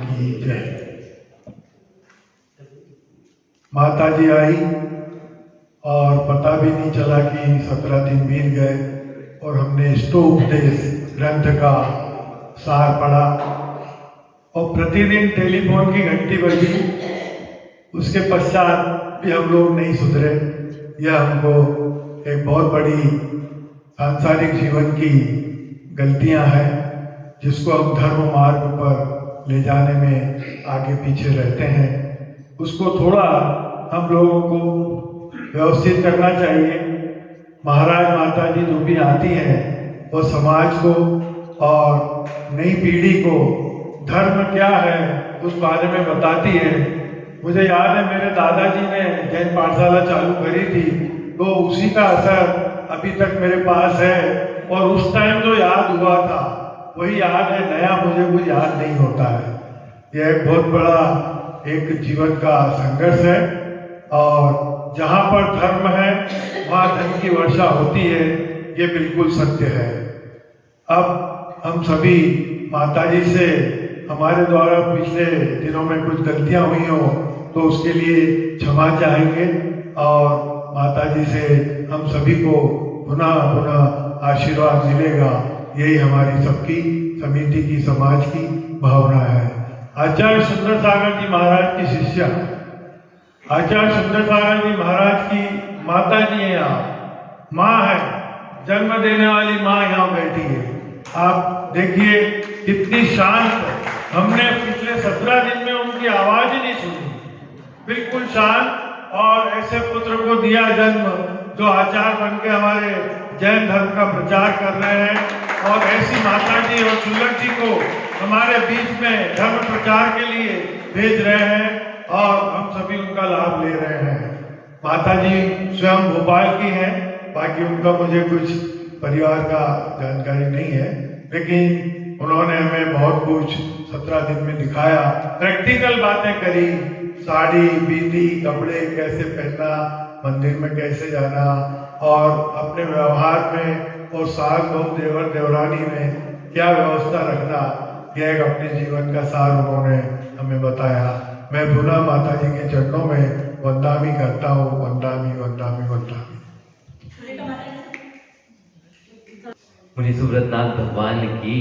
की जय। माता जी आई और पता भी नहीं चला कि 17 दिन बीत गए और हमने स्तोपदेश ग्रंथ का सार पढ़ा और प्रतिदिन टेलीफोन की घंटी बजी। उसके पश्चात भी हम लोग नहीं सुधरे। यह हमको एक बहुत बड़ी सांसारिक जीवन की गलतियां हैं जिसको हम धर्म मार्ग पर ले जाने में आगे पीछे रहते हैं। उसको थोड़ा हम लोगों को व्यवस्थित करना चाहिए। महाराज माता जी जो भी आती हैं वो समाज को और नई पीढ़ी को धर्म क्या है उस बारे में बताती है। मुझे याद है मेरे दादाजी ने जैन पाठशाला चालू करी थी तो उसी का असर अभी तक मेरे पास है और उस टाइम जो याद हुआ था वही याद है, नया मुझे कुछ याद नहीं होता है। यह एक बहुत बड़ा एक जीवन का संघर्ष है और जहाँ पर धर्म है वहाँ धन की वर्षा होती है, ये बिल्कुल सत्य है। अब हम सभी माताजी से हमारे द्वारा पिछले दिनों में कुछ गलतियां हुई हो तो उसके लिए क्षमा चाहेंगे और माताजी से हम सभी को पुनः पुनः आशीर्वाद मिलेगा। यही हमारी सबकी समिति की समाज की भावना है। आचार्य सुंदर सागर जी महाराज की शिष्या आचार्य सुंदर सागर जी महाराज की माता जी हैं, यहाँ माँ है, जन्म देने वाली माँ यहाँ बैठी है। आप देखिए कितनी शांत, हमने पिछले 17 दिन में उनकी आवाज ही नहीं सुनी, बिल्कुल शांत। और ऐसे पुत्र को दिया जन्म जो आचार्य बन के हमारे जैन धर्म का प्रचार कर रहे हैं और ऐसी माता जी और सुलभ जी को हमारे बीच में धर्म प्रचार के लिए भेज रहे हैं और हम सभी उनका लाभ ले रहे हैं। माता जी स्वयं भोपाल की हैं, बाकी उनका मुझे कुछ परिवार का जानकारी नहीं है, लेकिन उन्होंने हमें बहुत कुछ 17 दिन में दिखाया, प्रैक्टिकल बातें करी। साड़ी, बीती, कपड़े कैसे पहनना, मंदिर में कैसे जाना और अपने व्यवहार में और सास बहू देवर देवरानी में क्या व्यवस्था रखना, यह एक अपने जीवन का सार उन्होंने हमें बताया। मैं पुनः माता जी के चरणों में वंदामी करता हूँ। वंदामी वंदामी वंदामी। मुनि सुब्रतनाथ भगवान की,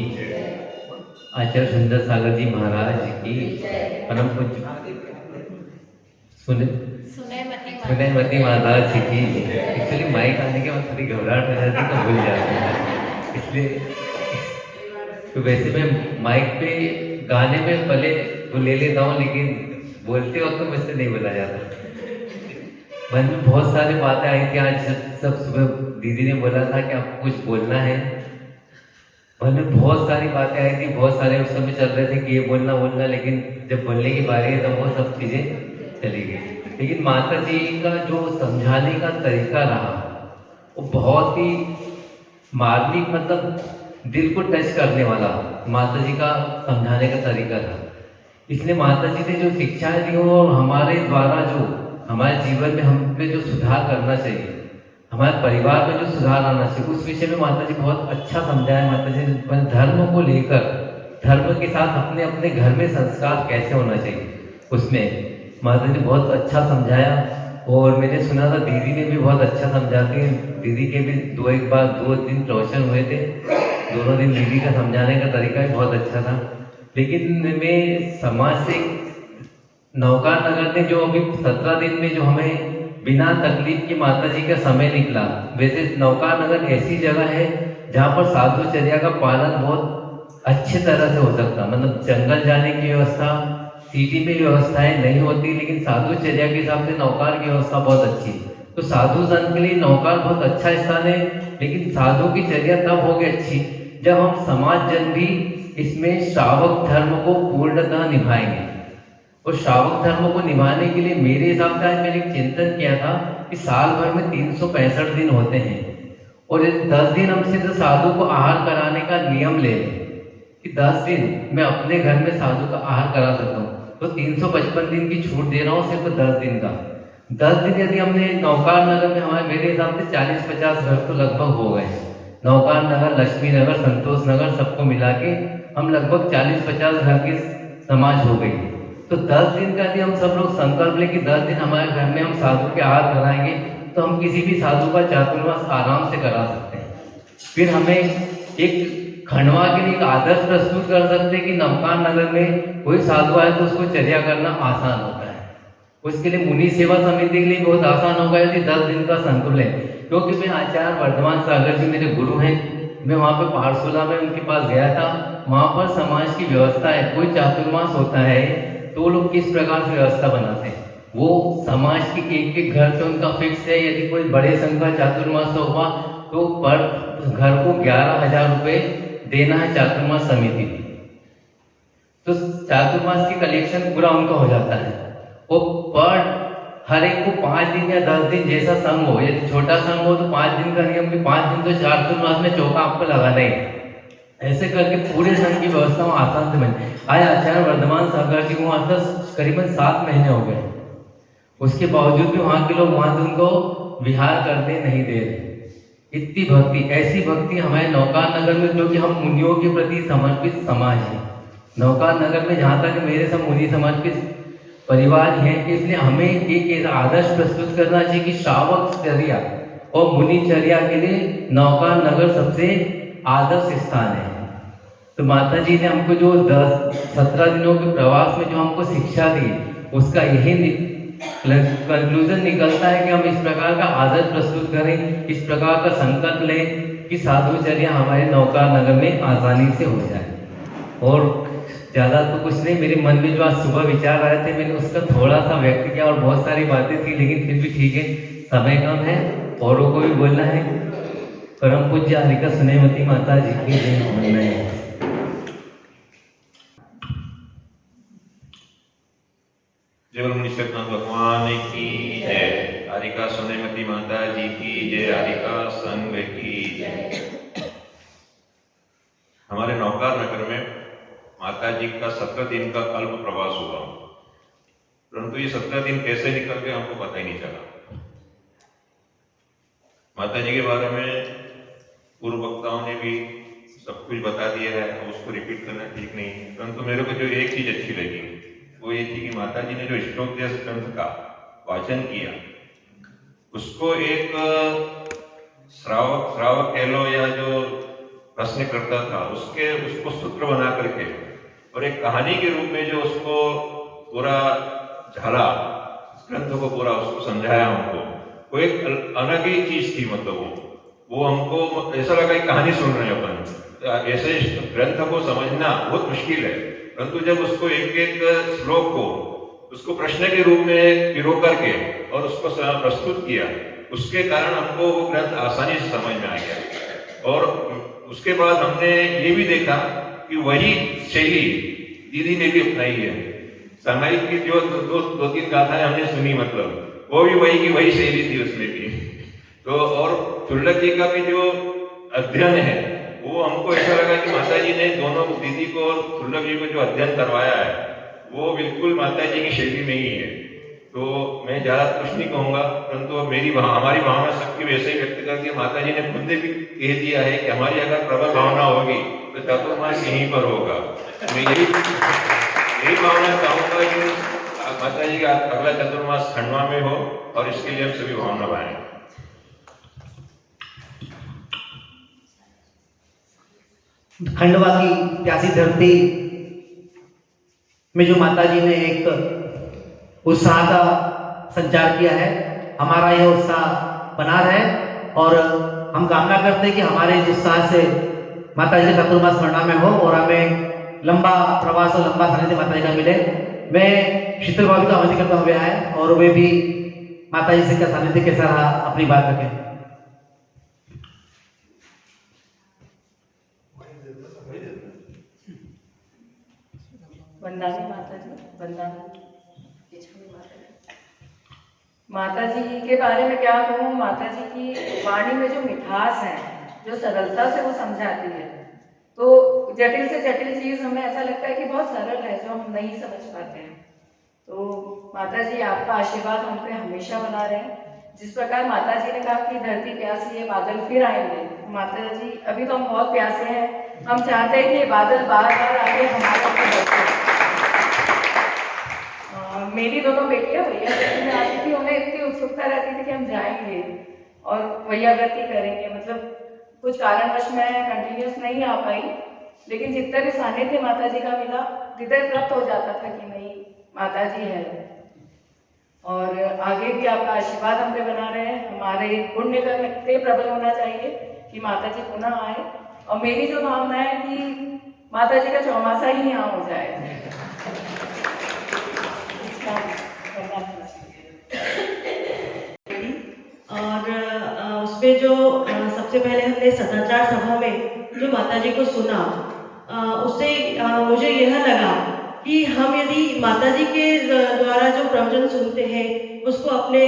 आचार्य सुंदर सागर जी महाराज की, परम पूज्य सुनैमती महाराज जी की। एक्चुअली माइक आने के बाद थोड़ी घबराहट हो जाती तो भूल जाते हैं, इसलिए तो वैसे मैं माइक पे गाने में भले तो ले लेता हूँ लेकिन बोलते वक्त तो मुझसे नहीं बोला जाता। मन में बहुत सारी बातें आई थी। आज सब सुबह दीदी ने बोला था कि आपको कुछ बोलना है, मन में बहुत सारी बातें आई थी, बहुत सारे उस समय चल रहे थे कि ये बोलना, लेकिन जब बोलने की बारी है तब वो सब चीजें चली गई। लेकिन माता जी का जो समझाने का तरीका रहा वो बहुत ही मार्मिक, मतलब दिल को टच करने वाला माता जी का समझाने का तरीका था। इसलिए माता जी ने जो शिक्षाएं दी हो और हमारे द्वारा जो हमारे जीवन में हम पे जो सुधार करना चाहिए, हमारे परिवार में जो सुधार आना चाहिए, उस विषय में माता जी बहुत अच्छा समझाया। माता जी ने धर्म को लेकर, धर्म के साथ अपने अपने घर में संस्कार कैसे होना चाहिए, उसमें माता जी ने बहुत अच्छा समझाया। और मैंने सुना था दीदी ने भी बहुत अच्छा समझाती हैं। दीदी के भी दो दिन प्रवचन हुए थे, दोनों दिन दीदी का समझाने का तरीका भी बहुत अच्छा था। लेकिन मैं समाज से नौकार नगर ने जो अभी 17 दिन में जो हमें बिना तकलीफ की माता जी का समय निकला, वैसे नौकार नगर ऐसी जगह है जहाँ पर साधुचर्या का पालन बहुत अच्छे तरह से हो सकता। मतलब जंगल जाने की व्यवस्था, सिटी में व्यवस्थाएं नहीं होती, लेकिन साधुचर्या के हिसाब से नौकार की व्यवस्था बहुत अच्छी। तो साधु संत के लिए नौकार बहुत अच्छा स्थान है। लेकिन साधु की चर्या तब होगी अच्छी जब हम समाज जन भी इसमें श्रावक धर्म को पूर्णतः निभाएंगे। और श्रावक धर्म को निभाने के लिए मेरे हिसाब से आज मैंने एक चिंतन किया था कि साल भर में 365 दिन होते हैं और 10 दिन हम सिर्फ साधु को आहार कराने का नियम ले लें कि 10 दिन मैं अपने घर में साधु का आहार करा सकता हूँ, तो 355 दिन की छूट दे रहा हूँ सिर्फ 10 दिन का। 10 दिन यदि हमने नौकार नगर में, हमारे मेरे हिसाब से 40-50 घर तो लगभग हो गए। नौकार नगर, लक्ष्मी नगर, संतोष नगर सबको मिला के हम लगभग 40-50 घर की समाज हो गई। तो 10 दिन का यदि हम सब लोग संकल्प लें कि 10 दिन हमारे घर में हम साधु के आहार कराएंगे, तो हम किसी भी साधु का चातुर्मास आराम से करा सकते हैं। फिर हमें एक खंडवा के लिए एक आदर्श प्रस्तुत कर सकते हैं कि नवकान नगर में कोई साधु आए तो उसको चर्या करना आसान होता है। उसके लिए मुनि सेवा समिति के लिए बहुत आसान होगा यदि 10 दिन का संकल्प है। क्योंकि मैं आचार्य वर्धमान सागर जी मेरे गुरु हैं, मैं वहाँ पे पारसोला में उनके पास गया था। वहाँ पर समाज की व्यवस्था है, कोई चातुर्मास होता है तो लोग किस प्रकार से व्यवस्था बनाते हैं, वो समाज के एक घर से उनका फिक्स है। यदि कोई बड़े संघ का चातुर्मास होगा तो पर घर को 11,000 रुपये देना है चातुर्मास समिति को। तो चातुर्मास की कलेक्शन पूरा उनका हो जाता है। वो पर हर एक को 5 दिन या 10 दिन जैसा संघ हो, यदि छोटा संघ हो तो 5 दिन का नियम कि 5 दिन तो चातुर्मास में चौका आपको लगाना ही। ऐसे करके पूरे संघ की व्यवस्था आसान से बनी। आज आचार्य वर्धमान सागर जी वहाँ तक करीबन 7 महीने हो गए, उसके बावजूद भी वहाँ के लोग वहाँ से उनको विहार करने नहीं दे रहे। इतनी भक्ति, ऐसी भक्ति हमारे नौकान नगर में, क्योंकि हम मुनियों के प्रति समर्पित समाज है। नौकान नगर में जहाँ तक मेरे सब मुनि समाज के परिवार हैं, इसलिए हमें एक आदर्श प्रस्तुत करना चाहिए कि श्रावक चर्या और मुनिचर्या के लिए नौकान नगर सबसे आदर्श स्थान है। तो माता जी ने हमको जो 17 दिनों के प्रवास में जो हमको शिक्षा दी, उसका यही कंक्लूजन निकलता है कि हम इस प्रकार का आदर्श प्रस्तुत करें, इस प्रकार का संकल्प लें कि साधुचर्या हमारे नौकान नगर में आसानी से हो जाए। और ज़्यादा तो कुछ नहीं, मेरे मन में जो आज सुबह विचार आए थे मैंने उसका थोड़ा सा व्यक्त किया, और बहुत सारी बातें थी, लेकिन फिर भी ठीक है, समय कम है, औरों को भी बोलना है। परम पूज्य हरिका सुनेमती माता जी की जय। जय बोलो निष्कंठ भगवान की जय। हरिका सुनेमती माता जी की जय। हरिका संघ की जय। हमारे नौकार नगर में माता जी का 17 दिन का कल्प प्रवास हुआ, परंतु ये 17 दिन कैसे निकल गए हमको पता ही नहीं चला। माता जी के बारे में पूर्व वक्ताओं ने भी सब कुछ बता दिया है, उसको रिपीट करना ठीक नहीं, परंतु मेरे को जो एक चीज अच्छी लगी वो ये थी कि माता जी ने जो इष्टोपदेश ग्रंथ का वाचन किया, उसको एक श्रावक कह लो या जो प्रश्न करता था उसको सूत्र बना करके और एक कहानी के रूप में जो उसको पूरा झाला, ग्रंथ को पूरा उसको समझाया हमको, वो एक अलग ही चीज थी। मतलब वो हमको ऐसा लगा कि कहानी सुन रहे हैं अपन। ऐसे ग्रंथ को समझना बहुत मुश्किल है, परंतु जब उसको एक एक श्लोक को उसको प्रश्न के रूप में पिरो करके और उसको प्रस्तुत किया, उसके कारण हमको वो ग्रंथ आसानी से समझ में आ गया। और उसके बाद हमने ये भी देखा कि वही शैली दीदी ने भी अपनाई है। सामायिक की जो दो तीन गाथाएं हमने सुनी, मतलब वो भी वही की वही शैली थी उसमें भी। तो और तुल्लक जी का भी जो अध्ययन है वो हमको ऐसा लगा कि माता जी ने दोनों दीदी को और तुल्लक जी को जो अध्ययन करवाया है वो बिल्कुल माता जी की शैली में ही है। तो मैं ज्यादा कुछ नहीं कहूंगा, परंतु हमारी भावना सबकी वैसे ही व्यक्त कर दी। माता जी ने खुद ने भी कह दिया है कि हमारी अगर प्रबल भावना होगी तो चातुर्मास यहीं पर होगा। मैं यही भावना चाहूंगा कि माता जी का अगला चातुर्मास खंडवा में हो और इसके लिए हम सभी भावना बनाएं। खंडवा की प्यासी धरती में जो माता जी ने एक उत्साह का संचार किया है, हमारा यह उत्साह बना रहे और हम कामना करते हैं कि हमारे इस उत्साह से माता जी का चातुर्मास स्मरणा में हो और हमें लंबा प्रवास और लंबा सानिध्य माता जी का मिले। मैं शीतल भाभी का आमंत्रित करता हुए आए और वे भी माता जी से का सानिध्य कैसा रहा अपनी बात रखें। वंदना माता जी, वंदना माता जी के बारे में क्या कहूँ। माता जी की वाणी में जो मिठास है, जो सरलता से वो समझाती है, तो जटिल से जटिल चीज हमें ऐसा लगता है कि बहुत सरल है जो हम नहीं समझ पाते हैं। तो माता जी आपका आशीर्वाद हम पे हमेशा बना रहे। जिस प्रकार माता जी ने कहा कि धरती प्यासी है, बादल फिर आएंगे, माता जी अभी तो हम बहुत प्यासे हैं, हम चाहते हैं कि ये बादल बार बार आगे हमारे ऊपर बरसे। मेरी दोनों बेटियां भैया व्रती में आती थी, उन्हें इतनी उत्सुकता रहती थी कि हम जाएंगे और भैया व्रती करेंगे। मतलब कुछ कारणवश मैं कंटिन्यूस नहीं आ पाई, लेकिन जितना भी सानिध्य माता जी का मिला, हृदय तृप्त हो जाता था कि नहीं माता जी है। और आगे भी आपका आशीर्वाद हम पे बना रहे, हमारे पुण्य का इतने प्रबल होना चाहिए कि माता जी पुनः आए। और मेरी जो भावना है कि माता जी का चौमासा ही यहाँ हो जाए। और उसमें जो सबसे पहले हमने सदाचार सभा में जो माता जी को सुना, उससे मुझे यह लगा कि हम यदि माता जी के द्वारा जो प्रवचन सुनते हैं उसको अपने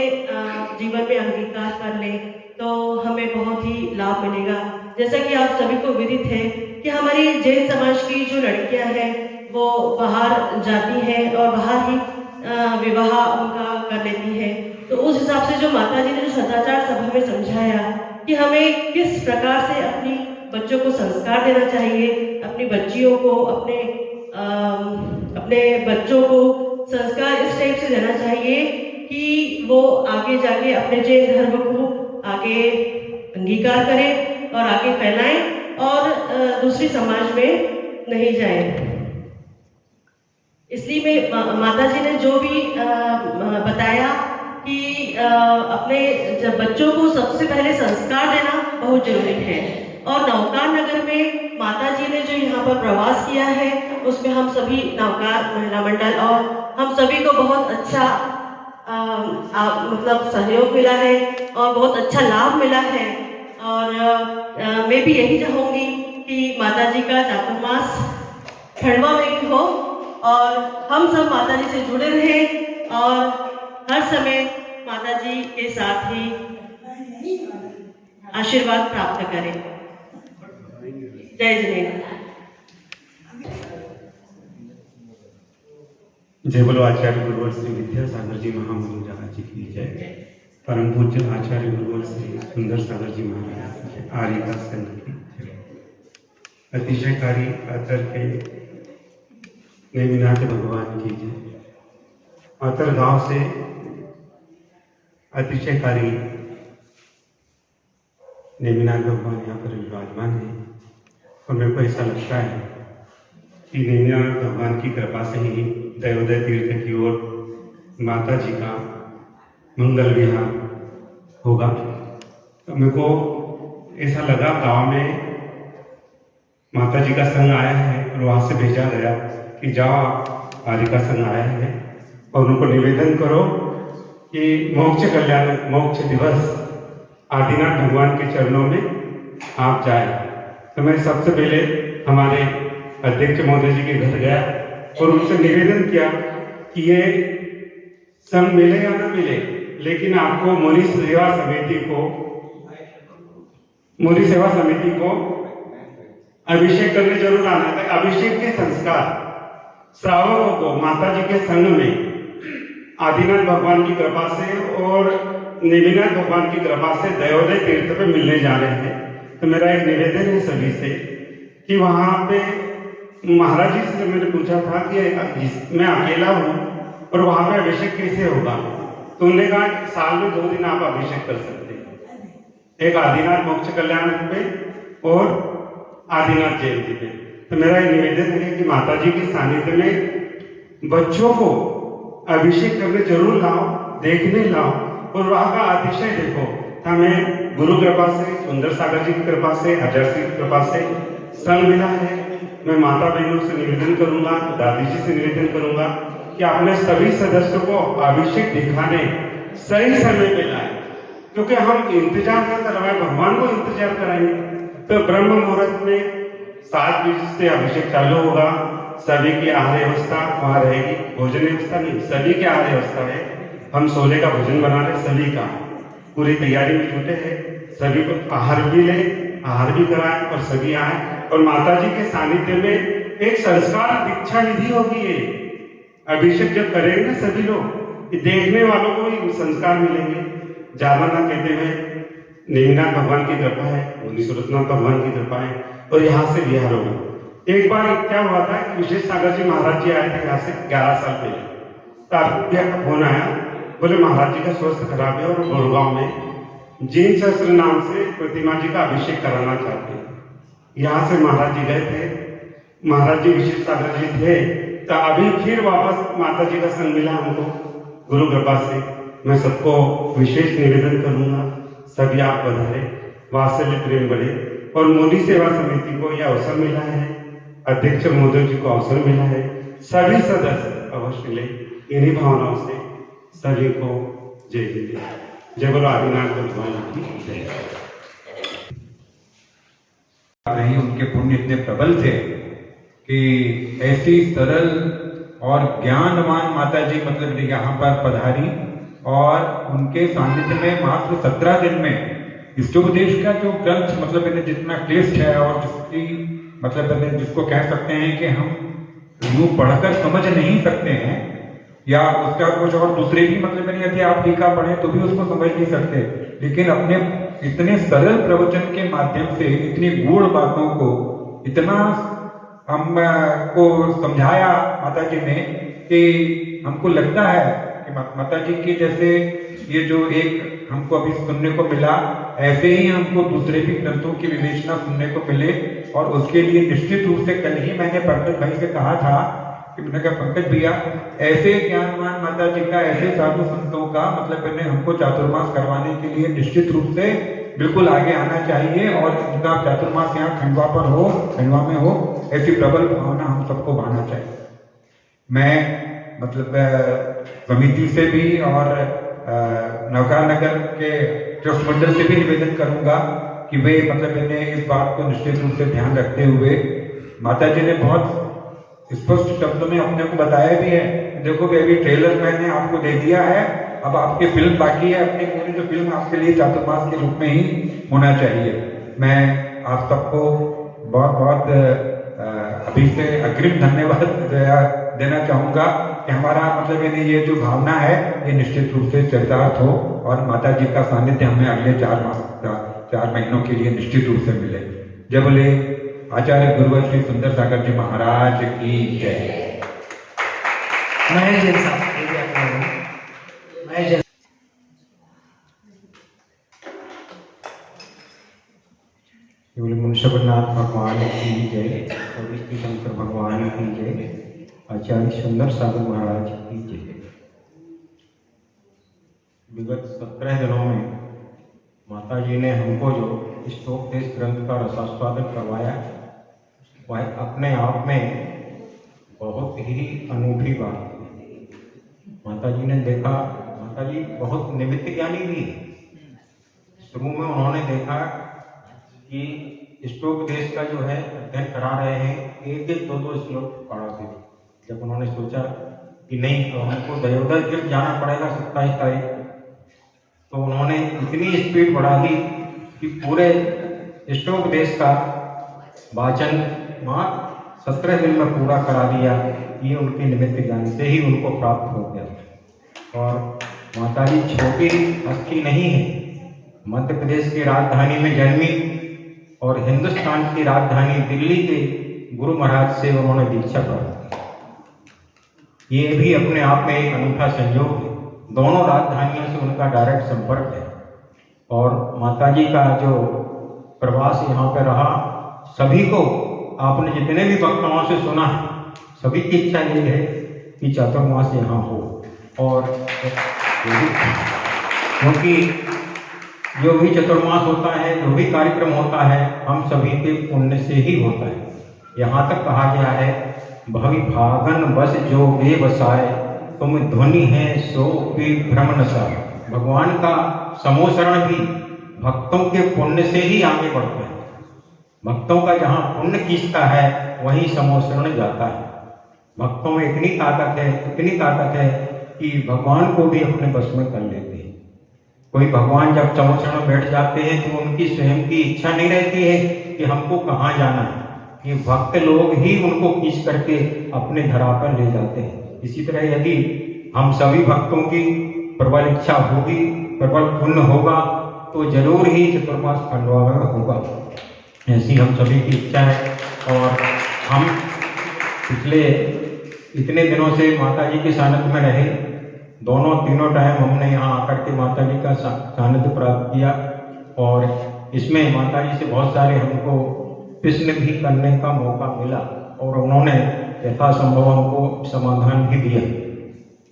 जीवन में अंगीकार कर लें तो हमें बहुत ही लाभ मिलेगा। जैसा कि आप सभी को विदित है कि हमारी जैन समाज की जो लड़कियां हैं वो बाहर जाती हैं और बाहर ही विवाह उनका कर लेती है। तो उस हिसाब से जो माता जी ने जो सदाचार सभा में समझाया कि हमें किस प्रकार से अपनी बच्चों को संस्कार देना चाहिए, अपनी बच्चियों को अपने बच्चों को संस्कार इस टाइप से देना चाहिए कि वो आगे जाके अपने जैन धर्म को आगे अंगीकार करें और आगे फैलाएं और दूसरी समाज में नहीं जाए। इसलिए माता जी ने जो भी बताया कि अपने जब बच्चों को सबसे पहले संस्कार देना बहुत जरूरी है। और नवकार नगर में माता जी ने जो यहाँ पर प्रवास किया है उसमें हम सभी नवकार महिला मंडल और हम सभी को बहुत अच्छा मतलब सहयोग मिला है और बहुत अच्छा लाभ मिला है। और मैं भी यही चाहूँगी कि माता जी का चातुर्मास खंडवा में भी हो और हम सब माता जी से जुड़े रहें और हर समय माता जी के साथ ही आशीर्वाद प्राप्त करें। जय जिनेन्द्र। जय बोलो आचार्य गुरुवर श्री विद्यासागर जी महामहिम महाराज जी की जय। परम पूज्य आचार्य गुरुवर श्री सुंदर सागर जी महाराज की जय। आर्यका संघ की जय। अतिशयकारी आतर के नेमिनाथ भगवान की जय। आतर गांव से अतिशयकारी नेमिनाथ भगवान यहाँ पर विराजमान है और मेरे को ऐसा लगता है कि नेमिनाथ भगवान की कृपा से ही दयोदय तीर्थ की ओर माता जी का मंगल विहार होगा। तो मेरे को ऐसा लगा गांव में माता जी का संघ आया है और वहां से भेजा गया कि जाओ आर्य का संघ आया है और उनको निवेदन करो कि मोक्ष कल्याण मोक्ष दिवस आदिनाथ भगवान के चरणों में आप जाए। तो मैं सबसे पहले हमारे अध्यक्ष महोदय जी के घर गया और उनसे निवेदन किया कि ये संघ मिले या ना मिले, लेकिन आपको मुनि सेवा समिति को अभिषेक करने जरूर आना है। अभिषेक के संस्कार श्रावकों को माता जी के संघ में आदिनाथ भगवान की कृपा से और नेमिनाथ भगवान की कृपा से दयोदय तीर्थ पे मिलने जा रहे हैं। तो मेरा एक निवेदन है सभी से कि वहां पे महाराज जी से मैंने पूछा था कि मैं अकेला हूँ और वहां पे अभिषेक कैसे होगा। तो उन्होंने कहा साल में 2 दिन आप अभिषेक कर सकते हैं, एक आदिनाथ मोक्ष कल्याण पे और आदिनाथ जयंती पे। तो मेरा एक निवेदन है कि माता जी के सानिध्य में बच्चों को अभिषेक करने जरूर लाओ, देखने लाओ और वहां का अतिशय देखो। हमें गुरु कृपा से, सुंदर सागर जी की कृपा से, हजार सिंह की कृपा से संग मिला है। मैं माता बहनों से निवेदन करूंगा, दादी जी से निवेदन करूंगा कि अपने सभी सदस्यों को अभिषेक दिखाने सही समय पे लाए, क्योंकि हम इंतजार न करवाए, भगवान को इंतजार कराएंगे। तो ब्रह्म मुहूर्त में 7 बजे से अभिषेक चालू होगा। सभी की आहार व्यवस्था वहाँ रहेगी, भोजन व्यवस्था नहीं, सभी की आहार व्यवस्था है। हम 16 का भोजन बना रहे, सभी का पूरी तैयारी में जुटे हैं। सभी को आहार भी ले, आहार भी कराएं और सभी आए और माता जी के सानिध्य में एक संस्कार दीक्षा निधि होगी। ये अभिषेक जब करेंगे ना सभी लोग, देखने वालों को भी संस्कार मिलेंगे। ज्यादा ना कहते हुए नेमिनाथ भगवान की कृपा है, मुनि सुरतनाथ भगवान की कृपा है और यहाँ से विहार होगा। एक बार क्या हुआ था कि विशेष सागर जी महाराज जी आए थे यहाँ से 11 साल पहले। तात्पर्य फोन आया, बोले महाराज जी का स्वास्थ्य खराब है और गुड़गांव में जीन सहस्त्र नाम से प्रतिमा जी का अभिषेक कराना चाहते हैं। यहाँ से महाराज जी गए थे, महाराज जी विशेष सागर जी थे, तो अभी फिर वापस माता जी का संग मिला हमको गुरु कृपा से। मैं सबको विशेष निवेदन करूंगा, सभी आप बधाए, वात्सल्य प्रेम बढ़े। और मोदी सेवा समिति को यह अवसर मिला है, अध्यक्ष मोदी जी को अवसर मिला है, सभी सदस्य अवश्य ले, इन्हीं भावनाओं से सभी को जय हिंद, जय बोलो आदिनाथ भगवान की जय। नहीं, उनके पुण्य इतने प्रबल थे कि ऐसी सरल और ज्ञानवान माता जी मतलब यहाँ पर पधारी और उनके सानिध्य में मात्र 17 दिन में इष्टोपदेश का जो ग्रंथ मतलब इन्हें जितना क्लिष्ट है और जिसकी मतलब जिसको कह सकते हैं कि हम यूं पढ़कर समझ नहीं सकते हैं, या उसका कुछ और दूसरे भी मतलब यदि आप टीका पढ़ें तो भी उसको समझ नहीं सकते, लेकिन अपने इतने सरल प्रवचन के माध्यम से इतनी गूढ़ बातों को इतना हमको समझाया माता जी ने कि हमको लगता है कि माता जी की जैसे ये जो एक हमको अभी सुनने को मिला, ऐसे ही हमको दूसरे भी ग्रंथों की विवेचना सुनने को मिले। और उसके लिए निश्चित रूप से कल ही मैंने पंकज भाई से कहा था कि मैंने कहा पंकज भैया, ऐसे ज्ञानवान माता जी का, ऐसे साधु संतों का मतलब मैंने हमको चातुर्मास करवाने के लिए निश्चित रूप से बिल्कुल आगे आना चाहिए और उनका चातुर्मास यहाँ खंडवा पर हो, खंडवा में हो, ऐसी प्रबल भावना हम सबको बढ़ाना चाहिए। मैं मतलब समिति से भी और नवकार नगर के ट्रस्ट मंडल से भी निवेदन करूंगा कि वे मतलब इन्हें इस बात को निश्चित रूप से ध्यान रखते हुए, माता जी ने बहुत स्पष्ट शब्दों में अपने को बताया भी है, देखो बेबी ट्रेलर मैंने आपको दे दिया है, अब आपकी फिल्म बाकी है, अपनी पूरी जो फिल्म आपके लिए चातुर्मास के रूप में ही होना चाहिए। मैं आप सबको बहुत बहुत अभी से अग्रिम धन्यवाद देना चाहूंगा कि हमारा मतलब ये जो भावना है ये निश्चित रूप से चरितार्थ हो और माता जी का सानिध्य हमें अगले 4 महीनों के लिए निश्चित रूप से मिले। जय बोले आचार्य गुरुवर श्री सुंदर सागर जी महाराज की जय। महेश जैन साहब, महेश जैन। केवल मुंशबनाथ भगवान की जय और विष्णु शंकर भगवान की जय, आचार्य सुंदर सागर महाराज की जय। विगत 17 दिनों में माता जी ने हमको जो इष्टोपदेश ग्रंथ का रसास्वादन करवाया, वह अपने आप में बहुत ही अनूठी बात थी। माता जी ने देखा, माता जी बहुत निमित्त ज्ञानी भी है। शुरू में उन्होंने देखा कि इष्टोपदेश का जो है अध्ययन करा रहे हैं, एक 2 श्लोक पढ़ाते थे। जब उन्होंने सोचा कि नहीं तो हमको दयोदय गिर जाना पड़ेगा 27 तारीख, तो उन्होंने इतनी स्पीड बढ़ा दी कि पूरे इष्टोपदेश का वाचन मात्र 17 दिन में पूरा करा दिया। ये उनके निमित्त ज्ञान से ही उनको प्राप्त हो गया। और माता जी छोटी हस्ती नहीं है, मध्य प्रदेश की राजधानी में जन्मी और हिंदुस्तान की राजधानी दिल्ली के गुरु महाराज से उन्होंने दीक्षा प्राप्त की। ये भी अपने आप में एक अनूठा संयोग है। दोनों राजधानियों से उनका डायरेक्ट संपर्क है। और माता जी का जो प्रवास यहाँ पे रहा, सभी को आपने जितने भी वक्ताओं से सुना है, सभी की इच्छा ये है कि चातुर्मास यहाँ हो। और क्योंकि जो भी चतुर्मास होता है, जो भी कार्यक्रम होता है, हम सभी के पुण्य से ही होता है। यहाँ तक कहा गया है, भवि भागन बस जो वे बसाए, तुम ध्वनि है सो भी भ्रम नसाए। भगवान का समोसरण भी भक्तों के पुण्य से ही आगे बढ़ता है। भक्तों का जहाँ पुण्य खींचता है वहीं समोसरण जाता है। भक्तों में इतनी ताकत है कि भगवान को भी अपने बस में कर लेते हैं। कोई भगवान जब समोसरण में बैठ जाते हैं तो उनकी स्वयं की इच्छा नहीं रहती है कि हमको कहाँ जाना है। ये भक्त लोग ही उनको खींच करके अपने धरा पर ले जाते हैं। इसी तरह यदि हम सभी भक्तों की प्रबल इच्छा होगी, प्रबल पुण्य होगा, तो जरूर ही चतुर्मास खंडवा में होगा। ऐसी हम सभी की इच्छा है। और हम पिछले इतने दिनों से माता जी के सानिध्य में रहे। दोनों तीनों टाइम हमने यहाँ आकर के माता जी का सानिध्य प्राप्त किया और इसमें माता जी से बहुत सारे हमको प्रश्न भी करने का मौका मिला और उन्होंने यथासंभव हमको समाधान भी दिया।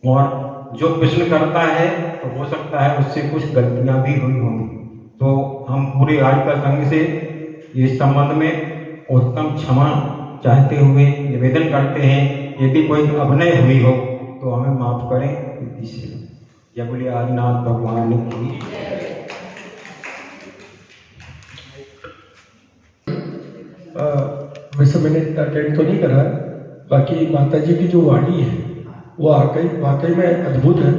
और जो प्रश्न करता है तो हो सकता है उससे कुछ गलतियां भी हुई होंगी, तो हम पूरे आर्यिका संघ से इस संबंध में उत्तम क्षमा चाहते हुए निवेदन करते हैं, यदि कोई अभिनय हुई हो तो हमें माफ करें। जय बोले आदिनाथ भगवान की। वैसे मैंने अटेंड तो नहीं करा, बाकी माता जी की जो वाणी है वो वाकई में अद्भुत है।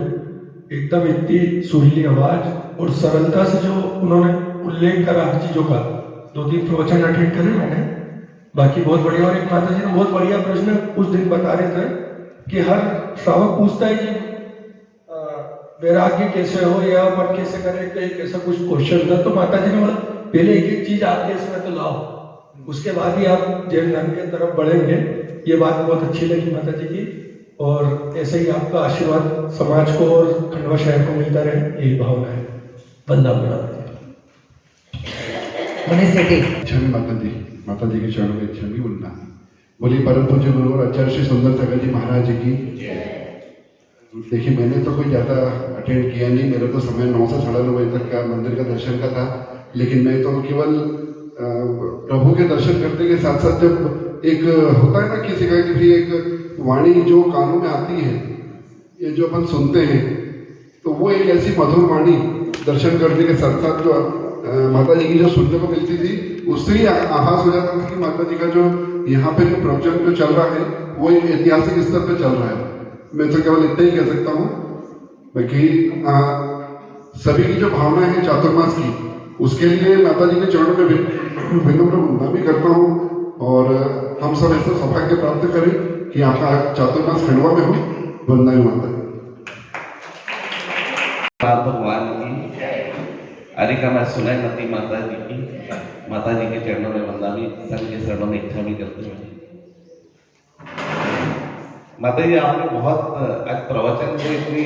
एकदम इतनी सुरीली आवाज और सरलता से जो उन्होंने उल्लेख करा हर चीजों का। 2-3 प्रवचन अटेंड करे मैंने, बाकी बहुत बढ़िया। और एक माता जी ने बहुत बढ़िया प्रश्न उस दिन बता रहे थे कि हर श्रावक पूछता है कि वैराग्य कैसे हो या मन कैसे करे, कि ऐसा कुछ क्वेश्चन था। तो माता जी ने बोला पहले एक चीज आती है इसमें तो लाओ, उसके बाद ही आप जैन धर्म की तरफ बढ़ेंगे। ये बात बहुत अच्छी लगी माता जी की, और ऐसे ही आपका आशीर्वाद समाज को और खंडवा शहर को मिलता रहे, यही भावना है। वंदना मनीष सेठी। क्षण माता जी के चरणों में क्षण भी बोलना। बोलिए परम पूज्य गुरु और आचार्य श्री सुंदर सागर जी महाराज जी की। देखिए मैंने तो कोई ज़्यादा अटेंड किया नहीं, मेरा तो समय 9 से 9:30 बजे तक का मंदिर का दर्शन का था, लेकिन मैं तो केवल प्रभु के दर्शन करने के साथ साथ जब एक होता है ना किसी का कि भी एक वाणी जो कानों में आती है, ये जो अपन सुनते हैं, तो वो एक ऐसी मधुर वाणी दर्शन करने के साथ साथ जो माता जी की जो सुनने को मिलती थी, उससे ही आभास हो जाता था कि माता जी का जो यहाँ पे जो प्रवचन जो चल रहा है वो एक ऐतिहासिक स्तर पे चल रहा है। मैं तो केवल इतना ही कह सकता हूँ। बाकी सभी की जो भावना है चातुर्मास की, उसके लिए माता जी के चरणों में विनम्र वंदना भी करता हूँ, और हम सब ऐसा सौभाग्य प्राप्त करें कि आपका चातुर्मास खंडवा में हो। वंदना माता भगवान की। आर्यिका में सुलैमती माता जी की, माता जी के चरणों में वंदना भी, संघ के चरणों में इच्छा भी करते हुए। माता जी आपने बहुत आज प्रवचन को इतनी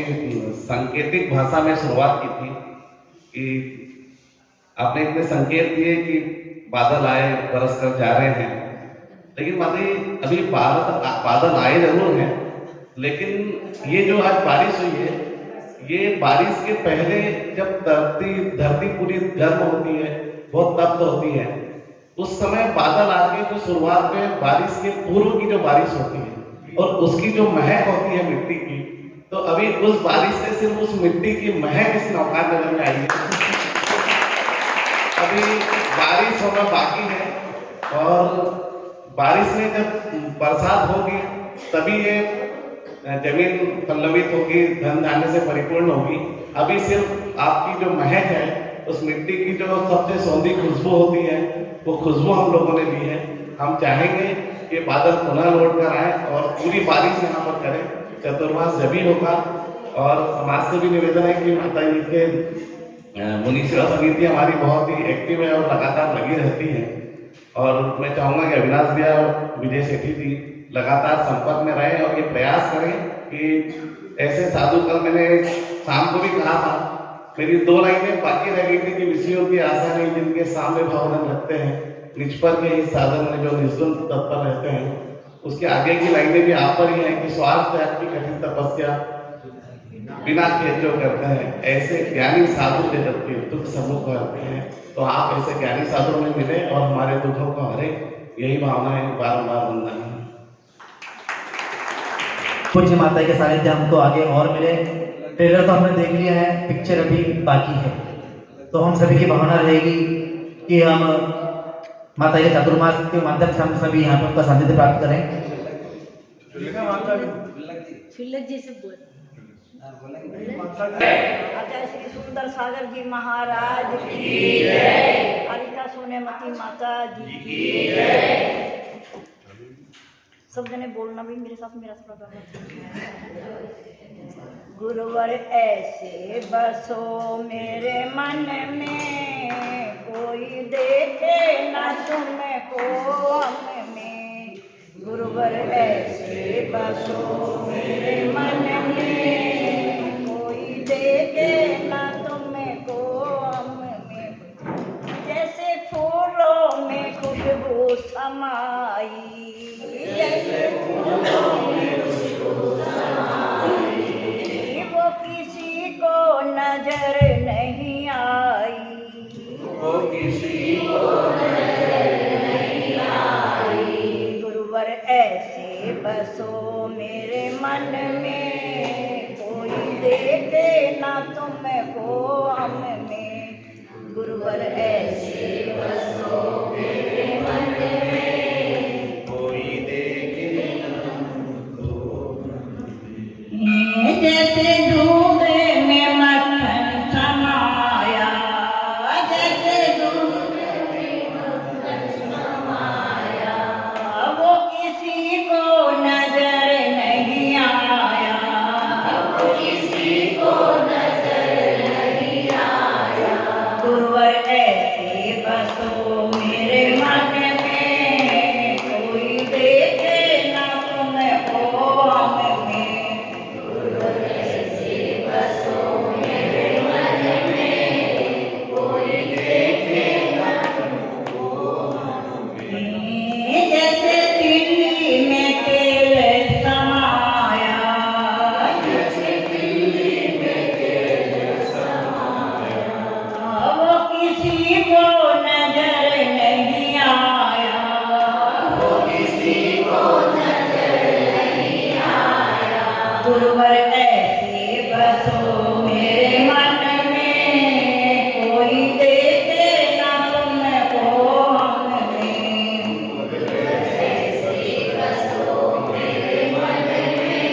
सांकेतिक भाषा में शुरुआत की थी कि आपने इतने संकेत दिए कि बादल आए बरस कर जा रहे हैं, लेकिन माता जी अभी बादल आए जरूर हैं, लेकिन ये जो आज बारिश हुई है, ये बारिश के पहले जब धरती पूरी गर्म होती है, बहुत तप्त होती है, उस समय बादल आके जो शुरुआत में बारिश के पूर्व की जो बारिश होती है और उसकी जो महक होती है मिट्टी की, तो अभी उस बारिश से सिर्फ उस मिट्टी की महक इस नौका नगर में आई है। अभी बारिश होना बाकी है, और बारिश में जब बरसात होगी तभी ये जमीन पल्लवित होगी, धन धान्य से परिपूर्ण होगी। अभी सिर्फ आपकी जो महक है, उस मिट्टी की जो सबसे सौंधी खुशबू होती है, वो खुशबू हम लोगों ने ली है। हम चाहेंगे कि बादल पुनः लौट कर आए और पूरी बारिश यहाँ पर करें। चतुर्मास जब ही होगा, और समाज से भी निवेदन है कि माता जी के मुनि सेवा समिति हमारी बहुत ही एक्टिव है और लगातार लगी रहती है, और मैं चाहूँगा कि अविनाश भैया और विजय सेठी जी लगातार संपर्क में रहें और ये प्रयास करें कि ऐसे साधु, कल मैंने शाम को भी कहा था, मेरी 2 लाइनें बाकी रह गई थी कि विषयों की आशा नहीं जिनके सामने भावना रखते हैं, निज पर के इस साधन में जो निष्ठुर तत्पर रहते हैं। उसके आगे की लाइनें भी आप पर ही हैं कि स्वार्थ त्याग की कठिन तपस्या बिना खेद जो करते हैं, ऐसे ज्ञानी साधु जगत के दुख सम्मुख करते हैं। तो आप ऐसे ज्ञानी साधु में मिले और हमारे दुखों को हरे, यही भावना है। बारंबार वंदना है। पूज्य माता के सानिध्य हमको आगे और मिले। ट्रेलर तो हमने देख लिया है, पिक्चर अभी बाकी है, तो हम सभी की भावना रहेगी कि हम माता के चातुर्मास के माध्यम से हम सभी यहाँ पर उनका सानिध्य प्राप्त करें। आचार्य श्री सुंदर सागर जी महाराज की जय। आर्यिका सोनेमती माता जी की जय। सब जने बोलना भी मेरे साथ, मेरा थोड़ा गुरुवर ऐसे बसो मेरे मन में, कोई देखे न तुमको हम में। गुरुवर ऐसे बसो मेरे मन में, कोई देखे ना तुमको हम में, जैसे फूलों में खुशबू समाई, जैसे फूलों में खुशबू समाई, वो किसी को नजर नहीं आई, वो किसी को नजर नहीं आई। गुरुवर ऐसे बसो मेरे मन में, कोई देखे ना तुमको हम में, गुरुवर ऐसे बसो मेरे मन में, कोई देखे ना तुमको हम में, जैसे दूध में मक्खन समाया, जैसे दूध में मक्खन समाया, वो किसी को नजर नहीं आया, वो किसी को नजर नहीं आया। गुरुवर ऐसे बसो मेरे मन में, कोई देखे ना तुमको हम में, गुरुवर ऐसे बसो मेरे मन में, कोई देखे ना तुमको हम में, जैसे तिल्ली में तेल समाया, जैसे तिल्ली में तेल समाया, वो किसी को नजर नहीं आया, वो किसी को नजर नहीं आया। गुरुवर ऐसे बसो मेरे मन में, कोई देखे ना तुमको हम में, गुरुवर ऐसे बसो मेरे मन में,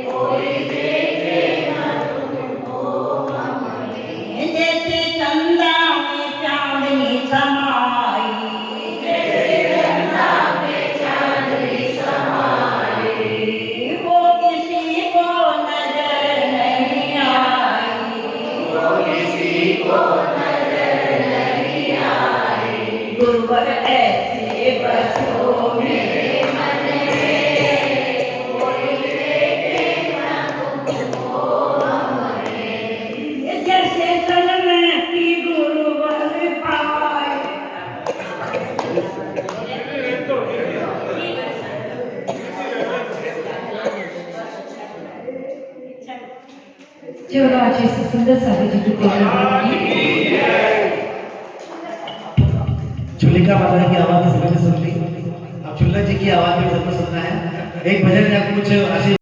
कोई देखे ना तुमको हम में, जैसे चंदा में चांदनी समाई, जैसे चंदा में चांदनी समाई, वो किसी को नजर नहीं आई, वो किसी को नजर नहीं आई। गुरुवर ऐसे बसो मेरे मन में, कोई देखे ना तुमको हम में, जैसे सनम की गुरुवर पाए। चलो आज इस सुंदर साधु जी की चुलिका माता की आवाज तो सभी ने सुन ली, अब चुल्ला जी की आवाज भी सबको सुनना है। एक भजन या कुछ आशीर्वाद